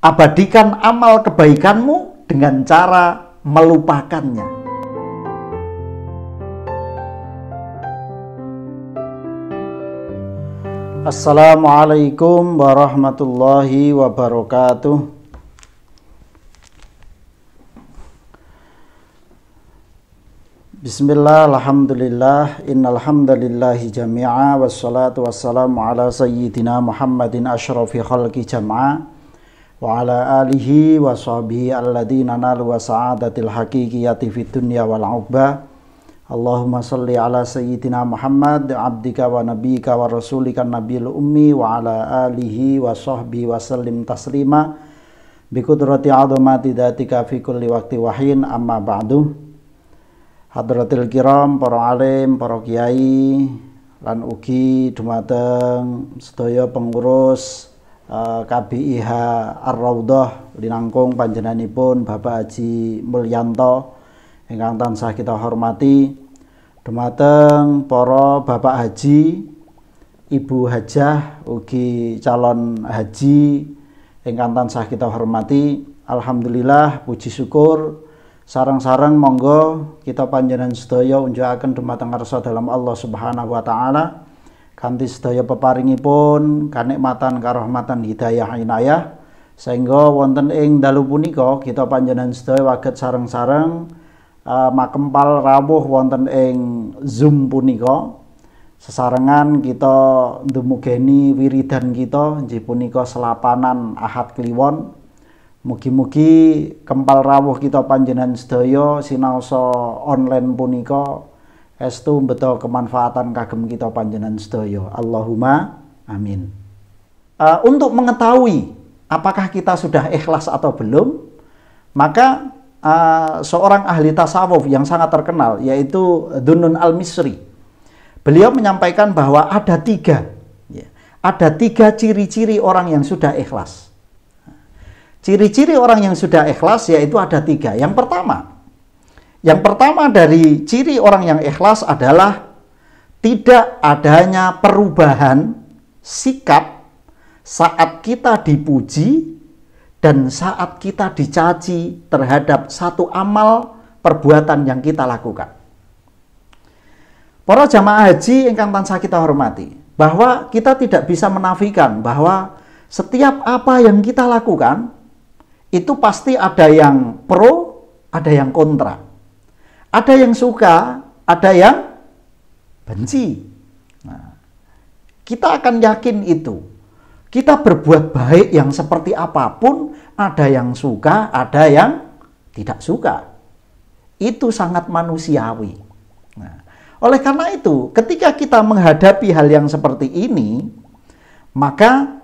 Abadikan amal kebaikanmu dengan cara melupakannya. Assalamualaikum warahmatullahi wabarakatuh. Bismillah, alhamdulillah, innal hamdalillahi jami'a, wassalatu wassalamu ala sayyidina Muhammadin asyrafi khalqi jam'a wa ala alihi wa sahbihi alladhina nalu wa sa'adatil haqiqiyati fid dunya wal 'uqbah. Allahumma salli ala sayyidina Muhammad abdika wa nabiyyika wa rasulika nabiyil ummi wa ala alihi wa sahbihi wa sallim taslima bi qudrati 'azamati dzatika fi kulli waqti wahin, amma ba'du. Hadratil kiram, para alim, para kiai lan ugi dumateng sedaya pengurus KBIH Ar-Raudhah linangkung panjenenganipun Bapak Haji Mulyanto ingkang tansah kita hormati, dumateng para Bapak Haji, Ibu Hajah ugi calon haji ingkang tansah kita hormati. Alhamdulillah, puji syukur sareng-sareng monggo kita panjenengan sedaya unjukaken dumateng ngarsa dalam Allah Subhanahu wa taala kanthi sedaya peparingipun kanikmatan karahmatan hidayah inayah sehingga wonten ing dalu punika kita panjenengan sedaya waget sareng-sareng makempal rawuh wonten ing Zoom punika sesarengan kita ndumugeni wiridan kita inggih punika selapanan Ahad Kliwon. Mugi-mugi kempal rawuh kita panjenengan sedaya sinaosa online punika estu beto kemanfaatan kagem kita panjenengan sedaya. Allahumma amin. Untuk mengetahui apakah kita sudah ikhlas atau belum, maka seorang ahli tasawuf yang sangat terkenal yaitu Dhunnun Al-Misri, beliau menyampaikan bahwa ada tiga ciri-ciri orang yang sudah ikhlas. Ciri-ciri orang yang sudah ikhlas yaitu ada tiga. Yang pertama dari ciri orang yang ikhlas adalah tidak adanya perubahan sikap saat kita dipuji dan saat kita dicaci terhadap satu amal perbuatan yang kita lakukan. Para jamaah haji ingkang tansah kita hormati, bahwa kita tidak bisa menafikan bahwa setiap apa yang kita lakukan itu pasti ada yang pro, ada yang kontra. Ada yang suka, ada yang benci. Nah, kita akan yakin itu. Kita berbuat baik yang seperti apapun, ada yang suka, ada yang tidak suka. Itu sangat manusiawi. Nah, oleh karena itu, ketika kita menghadapi hal yang seperti ini, maka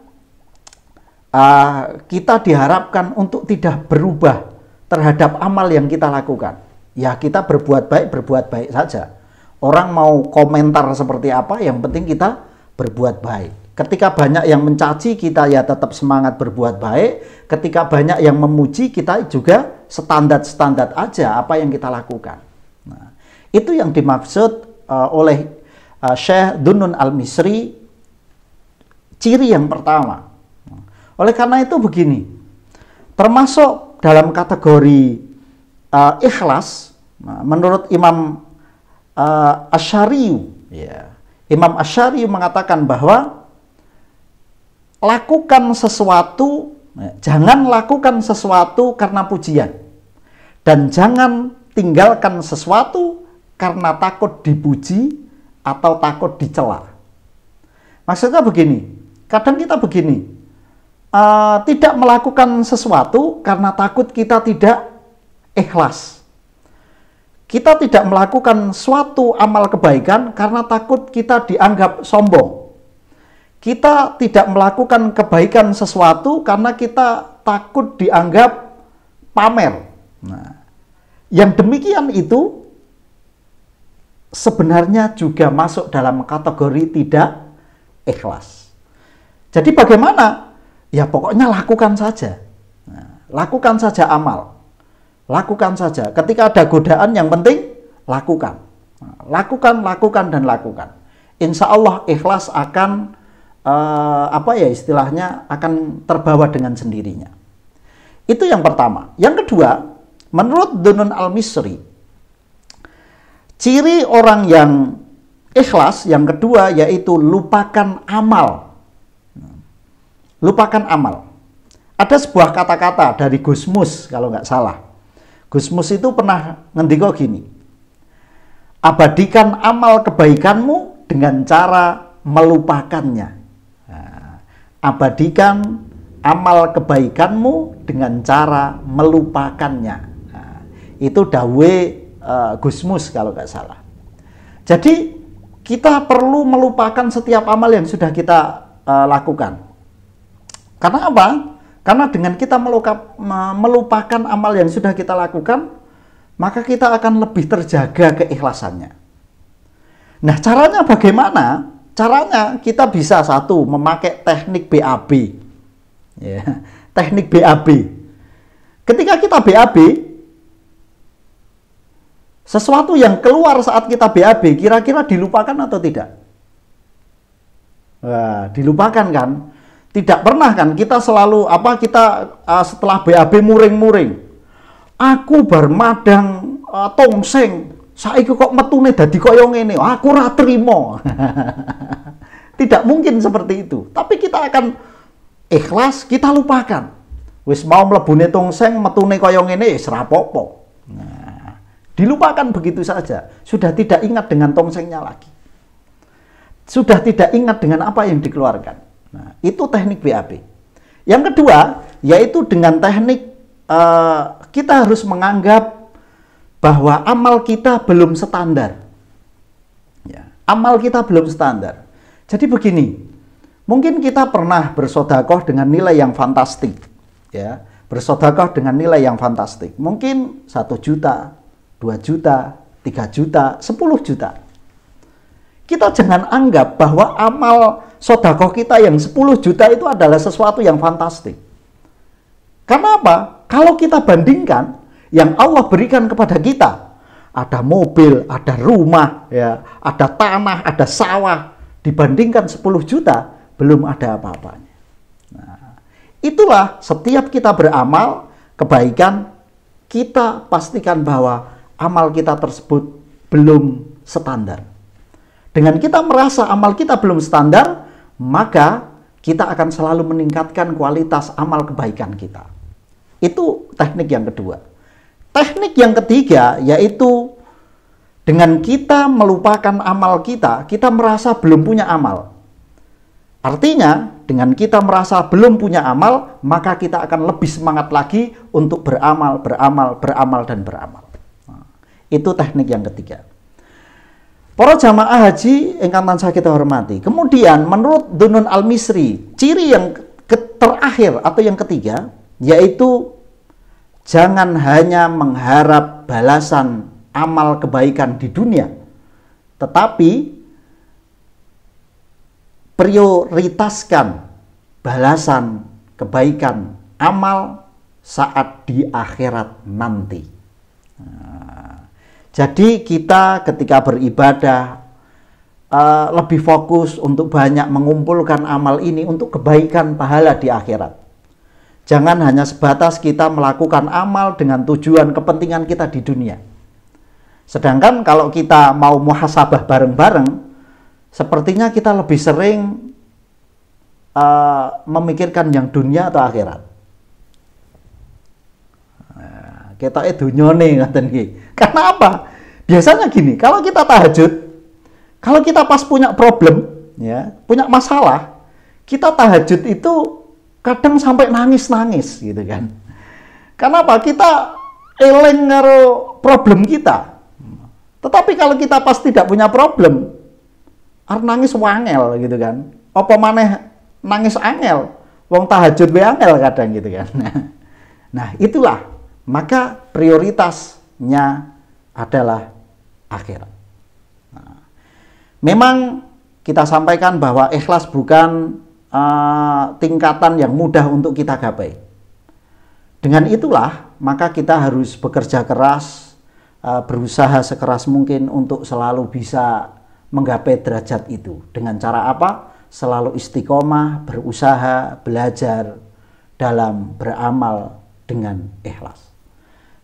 kita diharapkan untuk tidak berubah terhadap amal yang kita lakukan. Ya, kita berbuat baik saja. Orang mau komentar seperti apa, yang penting kita berbuat baik. Ketika banyak yang mencaci, kita ya tetap semangat berbuat baik. Ketika banyak yang memuji, kita juga standar-standar aja apa yang kita lakukan. Nah, itu yang dimaksud oleh Syekh Dhunnun Al-Misri, ciri yang pertama. Oleh karena itu begini, termasuk dalam kategori ikhlas, menurut Imam Asy'ari, Imam Asy'ari mengatakan bahwa lakukan sesuatu, jangan lakukan sesuatu karena pujian, dan jangan tinggalkan sesuatu karena takut dipuji atau takut dicela. Maksudnya begini, kadang kita begini, tidak melakukan sesuatu karena takut kita tidak ikhlas. Kita tidak melakukan suatu amal kebaikan karena takut kita dianggap sombong. Kita tidak melakukan kebaikan sesuatu karena kita takut dianggap pamer. Nah, yang demikian itu sebenarnya juga masuk dalam kategori tidak ikhlas. Jadi bagaimana? Ya pokoknya lakukan saja. Nah, lakukan saja amal. Lakukan saja. Ketika ada godaan yang penting lakukan. Nah, lakukan dan lakukan. Insya Allah ikhlas akan istilahnya akan terbawa dengan sendirinya. Itu yang pertama. Yang kedua, menurut Dunun Al-Misri, ciri orang yang ikhlas yang kedua yaitu lupakan amal. Lupakan amal. Ada sebuah kata-kata dari Gusmus kalau nggak salah. Gusmus itu pernah ngendiko gini, abadikan amal kebaikanmu dengan cara melupakannya. Nah, abadikan amal kebaikanmu dengan cara melupakannya. Nah, itu dawe Gusmus kalau nggak salah. Jadi kita perlu melupakan setiap amal yang sudah kita lakukan. Karena apa? Karena dengan kita melupakan amal yang sudah kita lakukan, maka kita akan lebih terjaga keikhlasannya. Nah, caranya bagaimana? Caranya kita bisa satu, memakai teknik BAB. Ya, teknik BAB. Ketika kita BAB, sesuatu yang keluar saat kita BAB, kira-kira dilupakan atau tidak? Wah, dilupakan kan? Tidak pernah kan kita selalu setelah BAB muring-muring. Aku bar madang tongseng, saiki kok metune dadi koyo ngene. Aku ora trimo. Tidak mungkin seperti itu. Tapi kita akan ikhlas, kita lupakan. Wis mau mlebune tongseng metune koyo ngene wis ora apa-apa. Nah, dilupakan begitu saja. Sudah tidak ingat dengan tongsengnya lagi. Sudah tidak ingat dengan apa yang dikeluarkan. Nah, itu teknik BAB. Yang kedua, yaitu dengan teknik kita harus menganggap bahwa amal kita belum standar. Ya, amal kita belum standar. Jadi begini, mungkin kita pernah bersedekah dengan nilai yang fantastik. Ya, bersedekah dengan nilai yang fantastik. Mungkin 1 juta, 2 juta, 3 juta, 10 juta. Kita jangan anggap bahwa amal sedekah kita yang 10 juta itu adalah sesuatu yang fantastik. Karena apa? Kalau kita bandingkan yang Allah berikan kepada kita, ada mobil, ada rumah, ya, ada tanah, ada sawah, dibandingkan 10 juta, belum ada apa-apanya. Nah, itulah setiap kita beramal kebaikan, kita pastikan bahwa amal kita tersebut belum standar. Dengan kita merasa amal kita belum standar, maka kita akan selalu meningkatkan kualitas amal kebaikan kita. Itu teknik yang kedua. Teknik yang ketiga yaitu dengan kita melupakan amal kita, kita merasa belum punya amal. Artinya, dengan kita merasa belum punya amal, maka kita akan lebih semangat lagi untuk beramal, dan beramal. Nah, itu teknik yang ketiga. Para jamaah haji ingkang tansah kita hormati. Kemudian menurut Dunun Al-Misri, ciri yang terakhir atau yang ketiga yaitu jangan hanya mengharap balasan amal kebaikan di dunia, tetapi prioritaskan balasan kebaikan amal saat di akhirat nanti. Jadi kita ketika beribadah lebih fokus untuk banyak mengumpulkan amal ini untuk kebaikan pahala di akhirat. Jangan hanya sebatas kita melakukan amal dengan tujuan kepentingan kita di dunia. Sedangkan kalau kita mau muhasabah bareng-bareng, sepertinya kita lebih sering memikirkan yang dunia atau akhirat. Kita dunyone ngaten iki. Karena apa? Biasanya gini, kalau kita tahajud, kalau kita pas punya problem, ya, punya masalah, kita tahajud itu kadang sampai nangis-nangis gitu kan. Karena apa? Kita eling karo problem kita. Tetapi kalau kita pas tidak punya problem, arep nangis wangel gitu kan. Apa maneh nangis angel, wong tahajud wae angel kadang gitu kan. Nah, itulah maka prioritasnya adalah akhirat. Nah, memang kita sampaikan bahwa ikhlas bukan tingkatan yang mudah untuk kita gapai. Dengan itulah maka kita harus bekerja keras, berusaha sekeras mungkin untuk selalu bisa menggapai derajat itu. Dengan cara apa? Selalu istiqomah, berusaha, belajar dalam beramal dengan ikhlas.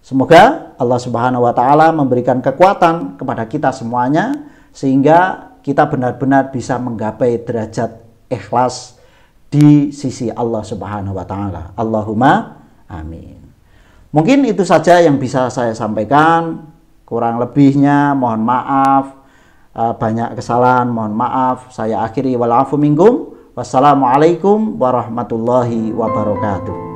Semoga Allah Subhanahu wa taala memberikan kekuatan kepada kita semuanya sehingga kita benar-benar bisa menggapai derajat ikhlas di sisi Allah Subhanahu wa taala. Allahumma amin. Mungkin itu saja yang bisa saya sampaikan. Kurang lebihnya mohon maaf. Banyak kesalahan, mohon maaf. Saya akhiri wal afu minkum. Wassalamualaikum warahmatullahi wabarakatuh.